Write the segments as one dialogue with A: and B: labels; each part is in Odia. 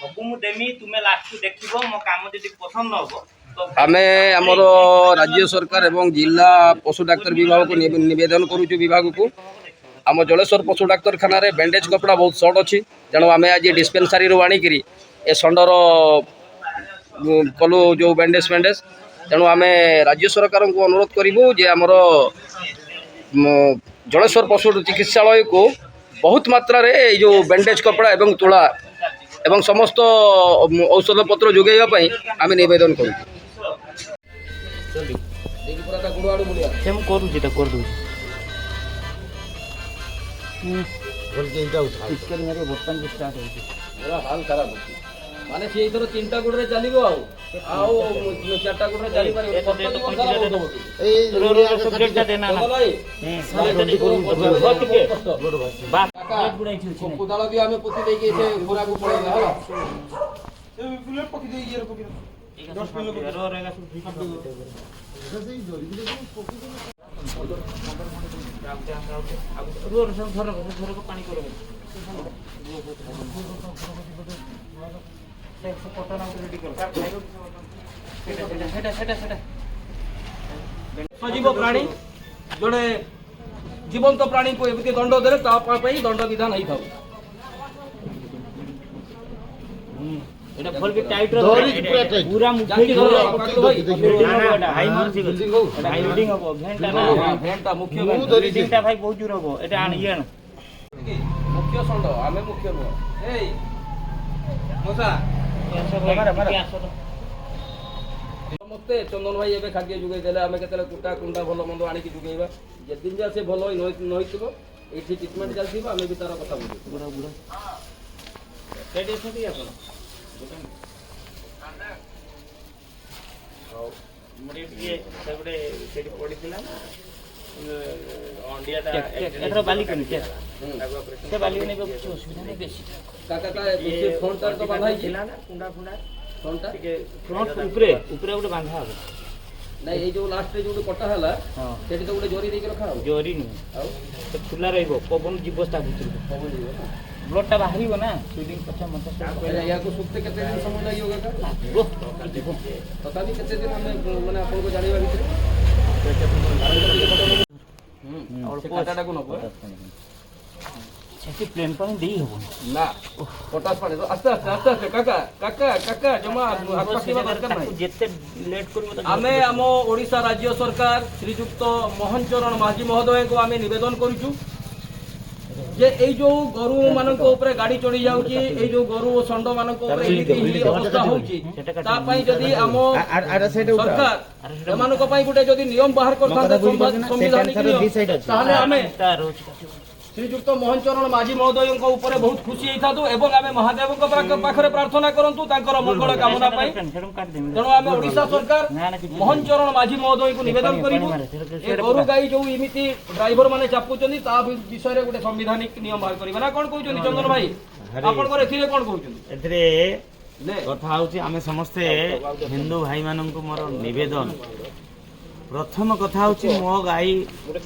A: ସବୁ ମୁଁ ଦେମି ତୁମେ ଲାଷ୍ଟକୁ ଦେଖିବ ମୋ କାମ ଯଦି ପସନ୍ଦ ହବ
B: ଆମେ ଆମର ରାଜ୍ୟ ସରକାର ଏବଂ ଜିଲ୍ଲା ପଶୁ ଡାକ୍ତର ବିଭାଗକୁ ନିବେଦନ କରୁଛୁ ବିଭାଗକୁ ଆମ ଜଳେଶ୍ୱର ପଶୁ ଡାକ୍ତରଖାନାରେ ବ୍ୟାଣ୍ଡେଜ୍ କପଡ଼ା ବହୁତ ସର୍ଟ ଅଛି ତେଣୁ ଆମେ ଆଜି ଡିସ୍ପେନ୍ସାରୀରୁ ଆଣିକିରି ଏ ଷଣ୍ଢର କଲୁ ଯେଉଁ ବ୍ୟାଣ୍ଡେଜ୍ ତେଣୁ ଆମେ ରାଜ୍ୟ ସରକାରଙ୍କୁ ଅନୁରୋଧ କରିବୁ ଯେ ଆମର ଜଳେଶ୍ୱର ପଶୁ ଚିକିତ୍ସାଳୟକୁ ବହୁତ ମାତ୍ରାରେ ଏଇ ଯେଉଁ ବ୍ୟାଣ୍ଡେଜ୍ କପଡ଼ା ଏବଂ ତୁଳା ଏବଂ ସମସ୍ତ ଔଷଧପତ୍ର ଯୋଗାଇବା ପାଇଁ ଆମେ ନିବେଦନ କରୁଛୁ। ମାନେ ସେ ଏଇଥର 3ଟା ଗୋଡ଼ରେ ଚାଲିବ ଆଉ 4ଟା ଗୋଡ଼ରେ ଚାଲିପାରିବ। କୋଦାଳ ବି ଆମେ ପୋତି ଦେଇକି ଘୋରାକୁ ପଳେଇବା ହେଲା। ସଜୀବ ପ୍ରାଣୀ ଜଣେ ଜୀବନ୍ତ ପ୍ରାଣୀକୁ ଏମିତି ଦଣ୍ଡ ଦେଲେ ତା ପାଇଁ ଦଣ୍ଡ ବିଧାନ ହେଇଥାଉ।
A: এটা ফলবি টাইট র পুরা মুখে ধরে হাই মারছি হাই রিডিং হবো
B: ভেন্টা মুখ্য
A: রিডিংটা ভাই বহুত জোর হবো এটা আন ইয়ে না
B: মুখ্য ষণ্ଢ ଆମେ ମୁଖ୍ୟ ନୁହଁ। ଏଇ ମଶା ସମସ୍ତେ ଚନ୍ଦନ ଭାଇ ଏବେ ଖାଦ୍ୟ ଯୋଗାଇ ଦେଲେ ଆମେ କେତେବେଳେ କୁଟା କୁଣ୍ଡା ଭଲ ମନ୍ଦ ଆଣିକି ଯୋଗାଇବା ଯେଦିନ ଯାହା ସେ ଭଲ ନହେଇଥିବ ଏଇଠି ଟ୍ରିଟମେଣ୍ଟ ଚାଲିଥିବ ଆମେ ବି ତାର କଥା ବୁଝିବୁ।
A: ବୁଢ଼ା ବୁଢ଼ା ସେଇଠି ଅଛନ୍ତି ଆପଣ मुझे ये सबड़े सेठी पड़ीथिला अंडियाटा एथरा बाली कनी के से बाली ने कुछ असुविधा नहीं बेसी
B: काका का ये फोन तार तो बांधा हिला
A: ना कुंडा कुंडा
B: फोनटा
A: के फ्रंट ऊपरे ऊपरे गोटे बांधा हो
B: नहीं ये जो लास्ट रे जो कटा हला सेठी तो गोटे जोरी देके रखा हो
A: जोरी नहीं आ तो खुला रहइबो पवन जीवस्ता भितर पवन जीव ब्लडटा बाहरिबो ना स्वीडिंग 50
B: या को सुखते केते दिन समय लागि होगा का तथापि केते दिन हमें माने आपन को जानिबा भितर और काटाटा को नबो
A: सेठी प्लेन पानी देई होबो
B: ना पोटास पानी तो आस्ते आस्ते काका काका काका जमा आत्मसेवा दरकार नाही
A: जेते लेट करबो तो
B: आमे हमो ओडिसा राज्य सरकार श्रीयुक्त मोहन चरण माझी महोदय को आमे निवेदन करूछु जे এই जो গরু মানক উপরে গাড়ি চড়ি যাଉଛି এই जो গরু ষণ্ড মানক উপরে এই অবস্থা হଉଛି তা পাই যদি আম সরকার এমানক পাই গোটে যদি নিয়ম বাহার করথান্তে সংবিধানিক নিয়ম তাহলে আমি श्रीयुक्त मोहन चरण माझी महोदय ऊपर बहुत खुशी होता एवं आम महादेव पाखे प्रार्थना करूँ मंगल कामना तेणु आम ओडिशा सरकार मोहन चरण माझी महोदय को निवेदन करूँ गोरु गाई जो इमिति ड्राइवर मैंने चापुंट विषय में गोटे संविधानिक नियम बाहर करवा ना कौन कहते चंदन भाई आपन कौन कहते
A: कथा आम समस्ते हिंदू भाई मान मोर निवेदन प्रथम कथा मो गाई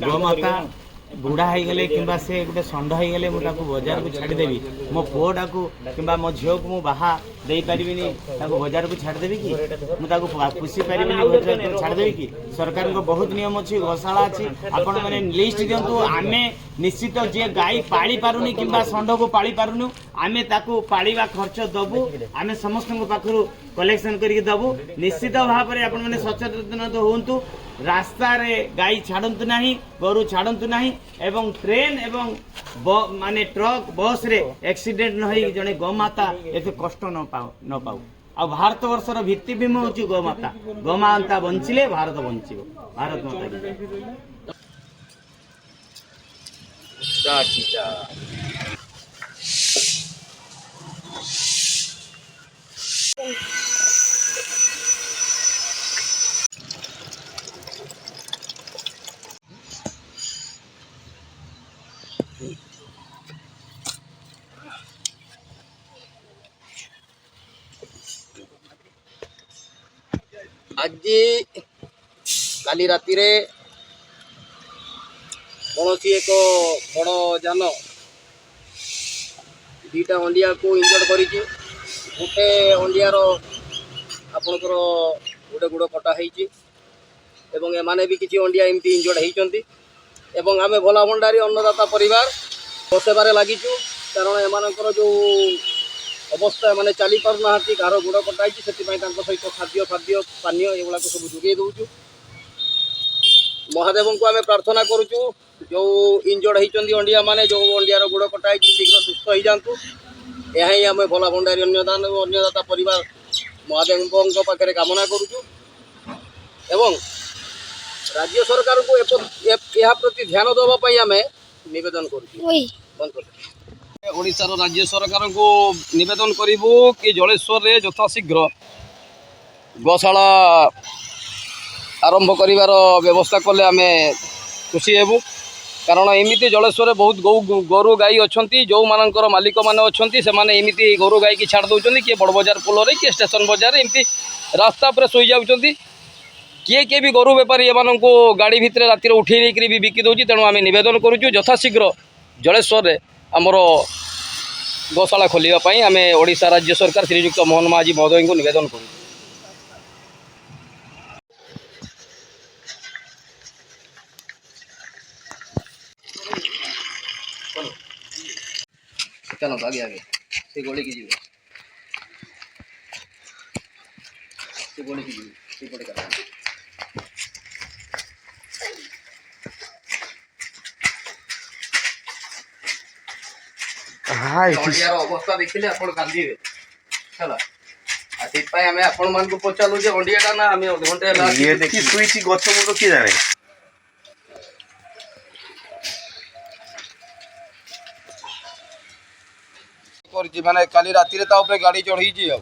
A: गोमाता बुढ़ा हो गले कि से गोटे षंड हो गले मुझे बजार को छाड़देवी मो पुओटा को कि मो झील को बाहा दे पारि बजार को छाड़देवी कि मुझे पुषी पारि छाड़देवी कि सरकार को बहुत नियम अच्छी गौशाला अच्छी आपण मैंने लिस्ट दिंतु आम निश्चित जी गाई पाली पारुनी कि षंड को पाली पारुनु आम ताकू पालिबा खर्च दबु आम समस्त पाखु कलेक्शन करके दबु निश्चित भाव में आपण मैंने सचेतन हूँ रास्ता रे गाई छाड़तु ना गोरु छाड़तु ना एवं ट्रेन एवं माने ट्रक बस रे एक्सीडेंट न होई जने गोमाता एते कष्ट न पाऊ आ भारत वर्षर भित्तिभूमि होची गोमाता बंचिले भारत बंचिबो भारत माता की
B: आज काली राति रे कौन एक बड़ जान दीटा अंडिया को इंजर्ड कर ଗୋଟେ ଅଣ୍ଡିଆର ଆପଣଙ୍କର ଗୋଟେ ଗୋଡ଼ କଟା ହେଇଛି ଏବଂ ଏମାନେ ବି କିଛି ଅଣ୍ଡିଆ ଏମିତି ଇଞ୍ଜର୍ଡ ହେଇଛନ୍ତି ଏବଂ ଆମେ ଭୋଲା ଭଣ୍ଡାରୀ ଅନ୍ନଦାତା ପରିବାର ବସେବାରେ ଲାଗିଛୁ କାରଣ ଏମାନଙ୍କର ଯେଉଁ ଅବସ୍ଥା ଏମାନେ ଚାଲିପାରୁନାହାନ୍ତି କାହାର ଗୋଡ଼ କଟା ହେଇଛି ସେଥିପାଇଁ ତାଙ୍କ ସହିତ ଖାଦ୍ୟ ପାନୀୟ ଏଗୁଡ଼ାକ ସବୁ ଯୋଗାଇ ଦେଉଛୁ। ମହାଦେବଙ୍କୁ ଆମେ ପ୍ରାର୍ଥନା କରୁଛୁ ଯେଉଁ ଇଞ୍ଜର୍ଡ ହେଇଛନ୍ତି ଅଣ୍ଡିଆ ମାନେ ଯେଉଁ ଅଣ୍ଡିଆର ଗୋଡ଼ କଟା ହେଇଛି ଶୀଘ୍ର ସୁସ୍ଥ ହେଇଯାଆନ୍ତୁ। ଏହା ହିଁ ଆମେ ଭୋଲା ଭଣ୍ଡାରୀ ଅନ୍ନଦାତା ପରିବାର ମହାଦେବଙ୍କ ପାଖରେ କାମନା କରୁଛୁ ଏବଂ ରାଜ୍ୟ ସରକାରଙ୍କୁ ଏହା ପ୍ରତି ଧ୍ୟାନ ଦେବା ପାଇଁ ଆମେ ନିବେଦନ କରୁଛୁ। ଓଡ଼ିଶାର ରାଜ୍ୟ ସରକାରଙ୍କୁ ନିବେଦନ କରିବୁ କି ଜଳେଶ୍ୱରରେ ଯଥାଶୀଘ୍ର ଗୋଶାଳା ଆରମ୍ଭ କରିବାର ବ୍ୟବସ୍ଥା କଲେ ଆମେ ଖୁସି ହେବୁ କାରଣ ଏମିତି ଜଳେଶ୍ୱରରେ ବହୁତ ଗୋରୁ ଗାଈ ଅଛନ୍ତି ଯେଉଁମାନଙ୍କର ମାଲିକମାନେ ଅଛନ୍ତି ସେମାନେ ଏମିତି ଗୋରୁ ଗାଈକି ଛାଡ଼ି ଦେଉଛନ୍ତି କିଏ ବଡ଼ ବଜାର ପୋଲରେ କିଏ ଷ୍ଟେସନ ବଜାରରେ ଏମିତି ରାସ୍ତା ଉପରେ ଶୋଇଯାଉଛନ୍ତି କିଏ ବି ଗୋରୁ ବେପାରୀ ଏମାନଙ୍କୁ ଗାଡ଼ି ଭିତରେ ରାତିରେ ଉଠେଇ ନେଇକରି ବି ବିକି ଦେଉଛି। ତେଣୁ ଆମେ ନିବେଦନ କରୁଛୁ ଯଥାଶୀଘ୍ର ଜଳେଶ୍ୱରରେ ଆମର ଗୋଶାଳା ଖୋଲିବା ପାଇଁ ଆମେ ଓଡ଼ିଶା ରାଜ୍ୟ ସରକାର ଶ୍ରୀଯୁକ୍ତ ମୋହନ ମାଝୀ ମହୋଦୟଙ୍କୁ ନିବେଦନ କରୁଛୁ। ଚାଲନ୍ତୁ ଆगे ସେ ଗଳିକି ଯିବେ ସେପଟେ ଅବସ୍ଥା ଦେଖିଲେ ଆପଣ କାନ୍ଦିବେ ହେଲା ଆଉ ସେଥିପାଇଁ ଆମେ ଆପଣମାନଙ୍କୁ ପଚାରୁ ଯେ ଅଣ୍ଡିଆଟା ନା ଆମେ ଅଧଘଣ୍ଟେ ହେଲା
A: ଶୋଇଛି ଗଛ ମୂଳ କିଏ ଜାଣେ
B: କରିଛି ମାନେ କାଲି ରାତିରେ ତା ଉପରେ ଗାଡ଼ି ଚଢ଼େଇଛି ଆଉ